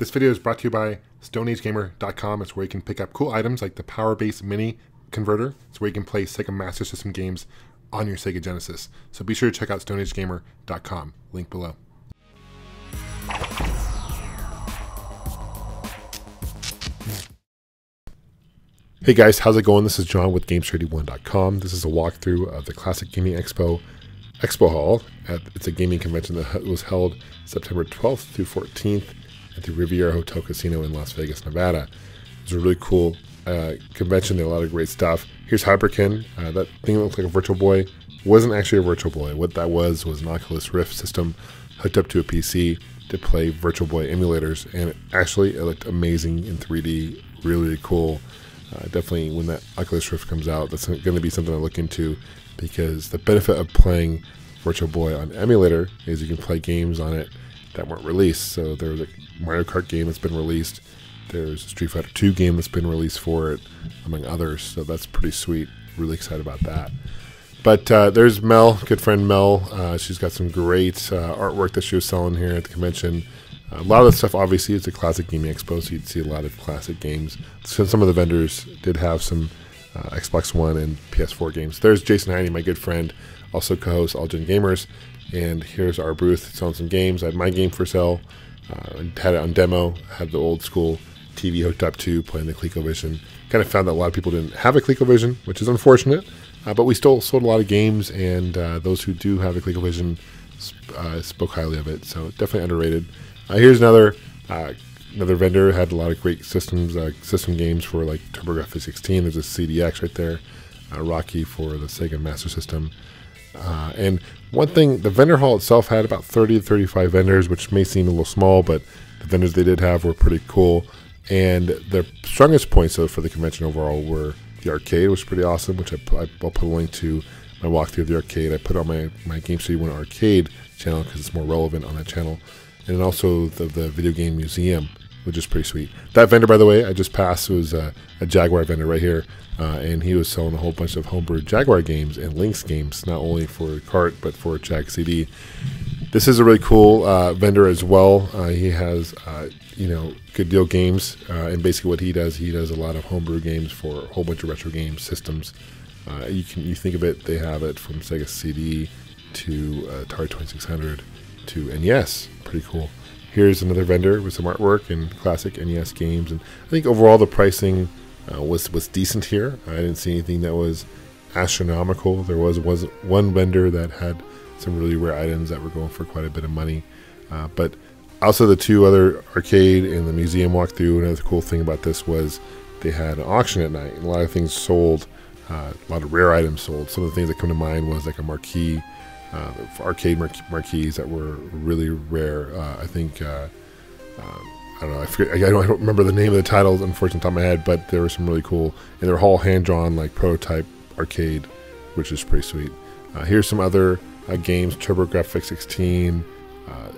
This video is brought to you by StoneAgeGamer.com. It's where you can pick up cool items like the Power Base Mini Converter. It's where you can play Sega Master System games on your Sega Genesis. So be sure to check out StoneAgeGamer.com. Link below. Hey guys, how's it going? This is John with Gamester81.com. This is a walkthrough of the Classic Gaming Expo Hall. It's a gaming convention that was held September 12th through 14th at the Riviera Hotel Casino in Las Vegas, Nevada. It was a really cool convention. There were a lot of great stuff. Here's Hyperkin. That thing that looked like a Virtual Boy wasn't actually a Virtual Boy. What that was an Oculus Rift system hooked up to a PC to play Virtual Boy emulators, and it looked amazing in 3D. Really, really cool. Definitely, when that Oculus Rift comes out, that's going to be something to look into, because the benefit of playing Virtual Boy on emulator is you can play games on it that weren't released. So there's a Mario Kart game that's been released. There's a Street Fighter 2 game that's been released for it, among others. So that's pretty sweet. Really excited about that. But there's Mel, good friend Mel. She's got some great artwork that she was selling here at the convention. A lot of the stuff, obviously, it's a Classic Gaming Expo, so you'd see a lot of classic games. So some of the vendors did have some Xbox One and PS4 games. There's Jason Heine, my good friend, also co-host Allgengamers. And here's our booth selling some games. I had my game for sale, had it on demo, had the old school TV hooked up to, playing the ColecoVision. Kind of found that a lot of people didn't have a ColecoVision, which is unfortunate, but we still sold a lot of games, and those who do have a ColecoVision spoke highly of it, so definitely underrated. Here's another vendor, had a lot of great system games for like TurboGrafx-16. There's a CDX right there, Rocky for the Sega Master System. And one thing, the vendor hall itself had about 30 to 35 vendors, which may seem a little small, but the vendors they did have were pretty cool. And the strongest points though for the convention overall were the arcade, which was pretty awesome, which I'll put a link to my walkthrough of the arcade. I put on my Gamester81 arcade channel because it's more relevant on that channel. And then also the video game museum, which is pretty sweet. That vendor, by the way, I just passed, was a Jaguar vendor right here, and he was selling a whole bunch of homebrew Jaguar games and Lynx games, not only for Kart, but for Jag CD. This is a really cool vendor as well. He has, good deal games, and basically what he does a lot of homebrew games for a whole bunch of retro game systems. You think of it, they have it from Sega CD to Atari 2600 to NES. Pretty cool. Here's another vendor with some artwork and classic NES games, and I think overall the pricing was decent here. I didn't see anything that was astronomical. There was one vendor that had some really rare items that were going for quite a bit of money, but also the two other arcade and the museum walkthrough. Another cool thing about this was they had an auction at night, and a lot of things sold, a lot of rare items sold. Some of the things that come to mind was like a marquee, arcade marquees that were really rare. I think I don't know. I forget. I don't remember the name of the titles, unfortunately, off the top of my head. But there were some really cool, and they're all hand-drawn, like prototype arcade, which is pretty sweet. Here's some other games: TurboGrafx-16,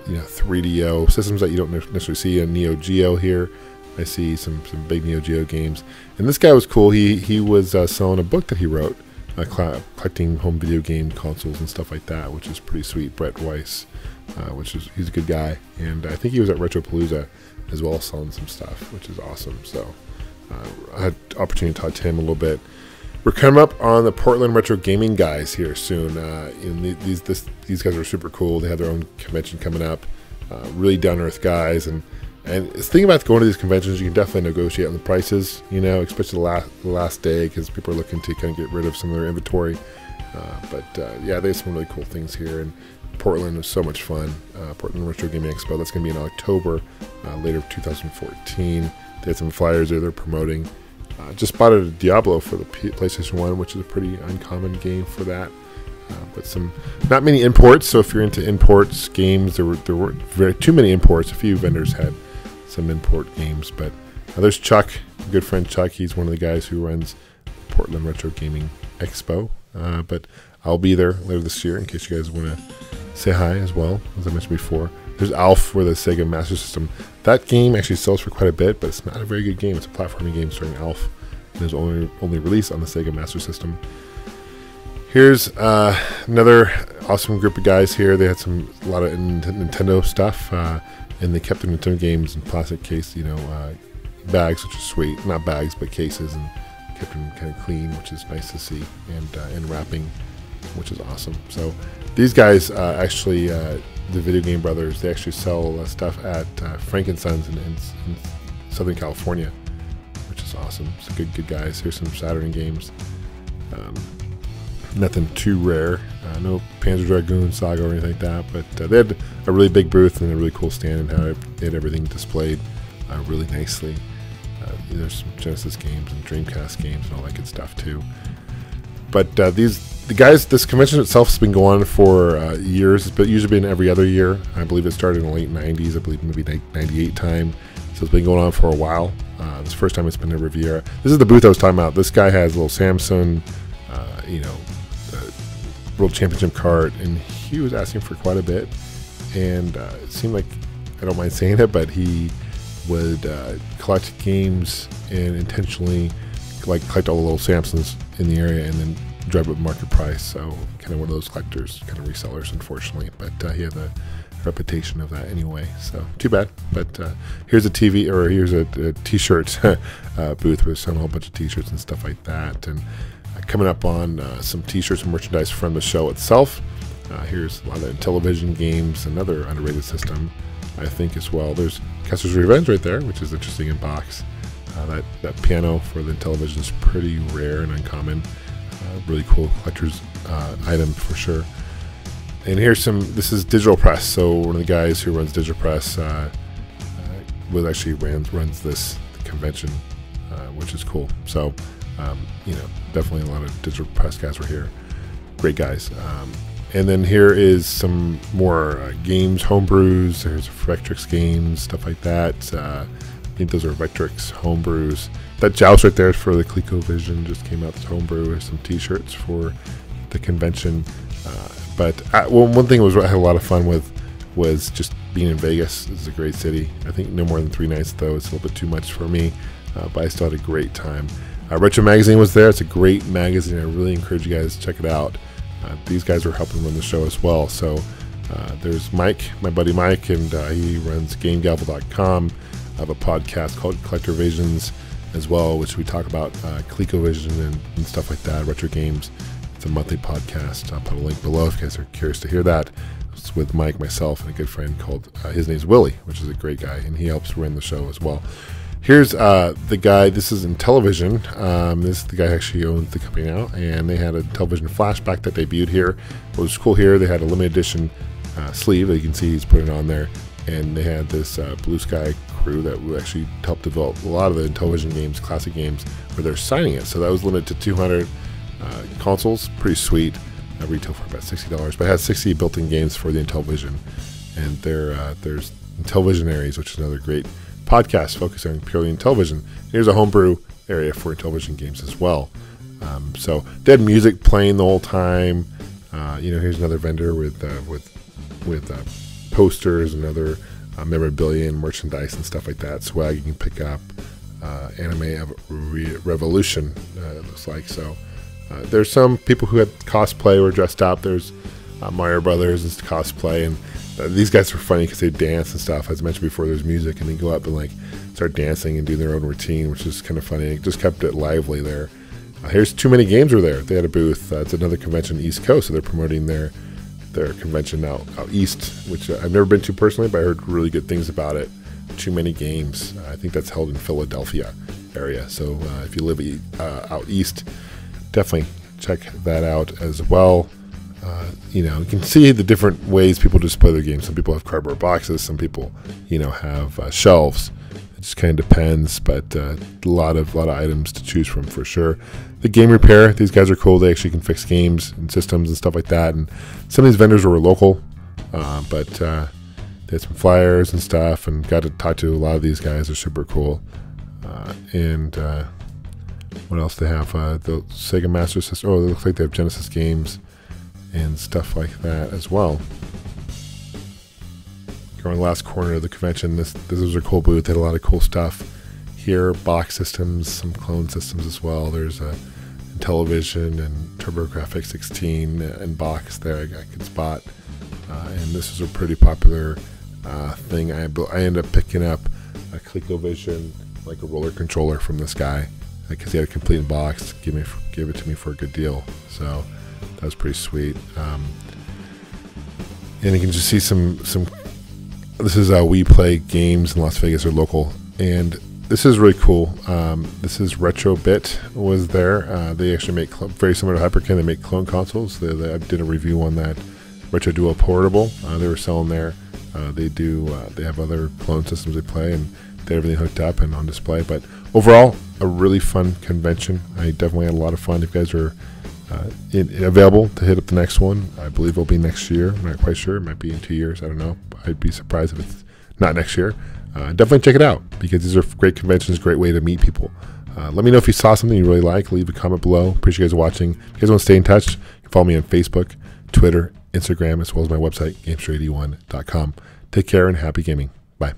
3DO systems that you don't necessarily see. A Neo Geo here. I see some big Neo Geo games, and this guy was cool. He was selling a book that he wrote. Collecting home video game consoles and stuff like that, which is pretty sweet. Brett Weiss, he's a good guy, and I think he was at Retropalooza as well, selling some stuff, which is awesome. So I had opportunity to talk to him a little bit. We're coming up on the Portland Retro Gaming guys here soon. These guys are super cool. They have their own convention coming up. Really down to earth guys, and the thing about going to these conventions, you can definitely negotiate on the prices, especially the last day, because people are looking to kind of get rid of some of their inventory. Yeah, they have some really cool things here, and Portland was so much fun. Portland Retro Gaming Expo, that's going to be in October, later 2014. They had some flyers there they're promoting. Just bought a Diablo for the PlayStation 1, which is a pretty uncommon game for that. But not many imports, so if you're into imports games, there weren't too many imports. A few vendors had some import games, but there's Chuck, good friend Chuck. He's one of the guys who runs Portland Retro Gaming Expo. But I'll be there later this year in case you guys want to say hi as well, as I mentioned before. There's Alf for the Sega Master System. That game actually sells for quite a bit, but it's not a very good game. It's a platforming game starring Alf, and it was only released on the Sega Master System. Here's another awesome group of guys here. They had a lot of Nintendo stuff. and they kept the Nintendo games in plastic case, bags, which is sweet. Not bags, but cases, and kept them kind of clean, which is nice to see, and wrapping, which is awesome. So these guys actually, the Video Game Brothers, they actually sell stuff at Frankensons in Southern California, which is awesome. So good guys. Here's some Saturn games. Nothing too rare. No Panzer Dragoon Saga or anything like that, but they had a really big booth and a really cool stand, and how they had everything displayed really nicely. There's some Genesis games and Dreamcast games and all that good stuff too. But this convention itself has been going on for years. It's usually been every other year. I believe it started in the late 90s. I believe maybe 98 time. So it's been going on for a while. This is the first time it's been in Riviera. This is the booth I was talking about. This guy has a little Samsung, World Championship Kart, and he was asking for quite a bit. And it seemed like, I don't mind saying it, but he would collect games and intentionally collect all the little Samsungs in the area and then drive up market price. So kind of one of those collectors, kind of resellers, unfortunately. But he had the reputation of that anyway. So too bad. But here's a TV, or here's a T-shirt booth where they're selling a whole bunch of T-shirts and stuff like that. And coming up on some T-shirts and merchandise from the show itself. Here's a lot of Intellivision games, another underrated system, I think, as well. There's Custer's Revenge right there, which is interesting in box. That piano for the Intellivision is pretty rare and uncommon. Really cool collector's item for sure. And here's this is Digital Press. So one of the guys who runs Digital Press runs this convention, which is cool. So definitely a lot of Digital Press guys were here. Great guys. And then here is some more games, homebrews. There's Vectrix games, stuff like that. I think those are Vectrix homebrews. That Joust right there is for the ColecoVision, just came out as homebrew. There's some T-shirts for the convention. But one thing I had a lot of fun with was just being in Vegas. It's a great city. I think no more than 3 nights though. It's a little bit too much for me, but I still had a great time. Retro Magazine was there. It's a great magazine. I really encourage you guys to check it out. These guys are helping run the show as well. So there's Mike, my buddy Mike, and he runs GameGavel.com. I have a podcast called Collector Visions as well, which we talk about ColecoVision and stuff like that, retro games. It's a monthly podcast. I'll put a link below if you guys are curious to hear that. It's with Mike, myself, and a good friend called, his name's Willie, which is a great guy, and he helps run the show as well. Here's the guy. This is Intellivision. This is the guy who actually owns the company now, and they had a Intellivision flashback that debuted here. What was cool here, they had a limited edition sleeve that you can see he's putting on there, and they had this Blue Sky crew that actually helped develop a lot of the Intellivision games, classic games, where they're signing it. So that was limited to 200 consoles. Pretty sweet. Retail for about $60, but it has 60 built-in games for the Intellivision. And there's Intellivisionaries, which is another great podcast focused on purely Intellivision. Here's a homebrew area for Intellivision games as well. So they had music playing the whole time. Here's another vendor with posters and other memorabilia and merchandise and stuff like that. Swag you can pick up. Anime Revolution, it looks like. So there's some people who had cosplay or dressed up. There's Mario Brothers and cosplay, and these guys were funny because they dance and stuff. As I mentioned before, there's music, and they go up and start dancing and do their own routine, which is kind of funny. It just kept it lively there. Here's Too Many Games were there. They had a booth. It's another convention East Coast, so they're promoting their convention out east, which I've never been to personally, but I heard really good things about it. Too Many Games. I think that's held in Philadelphia area. So if you live out east, definitely check that out as well. You can see the different ways people display their games. Some people have cardboard boxes. Some people, have shelves. It just kind of depends, but a lot of items to choose from for sure. The game repair. These guys are cool. They actually can fix games and systems and stuff like that. And some of these vendors were local, but they had some flyers and stuff, and got to talk to a lot of these guys. They're super cool. What else they have? The Sega Master System. Oh, it looks like they have Genesis games and stuff like that as well. Going to the last corner of the convention. This was a cool booth. They had a lot of cool stuff here. Box systems, some clone systems as well. There's a Intellivision and TurboGrafx 16 and box there I could spot. And this is a pretty popular thing. I ended up picking up a ColecoVision, like a roller controller from this guy, because he had a complete box. Give it to me for a good deal. So that was pretty sweet. And you can just see some. This is We Play Games in Las Vegas, or local, and this is really cool. This is Retrobit was there. They actually make very similar to Hyperkin. They make clone consoles. I did a review on that Retro Duo Portable. They were selling there. They have other clone systems they play, and they have everything hooked up and on display. But overall, a really fun convention. I definitely had a lot of fun. If you guys are available to hit up the next one, I believe it'll be next year. I'm not quite sure. It might be in 2 years. I don't know. I'd be surprised if it's not next year. Definitely check it out, because these are great conventions, great way to meet people. Let me know if you saw something you really like. Leave a comment below. Appreciate you guys watching. If you guys want to stay in touch, you can follow me on Facebook, Twitter, Instagram, as well as my website, Gamester81.com. Take care and happy gaming. Bye.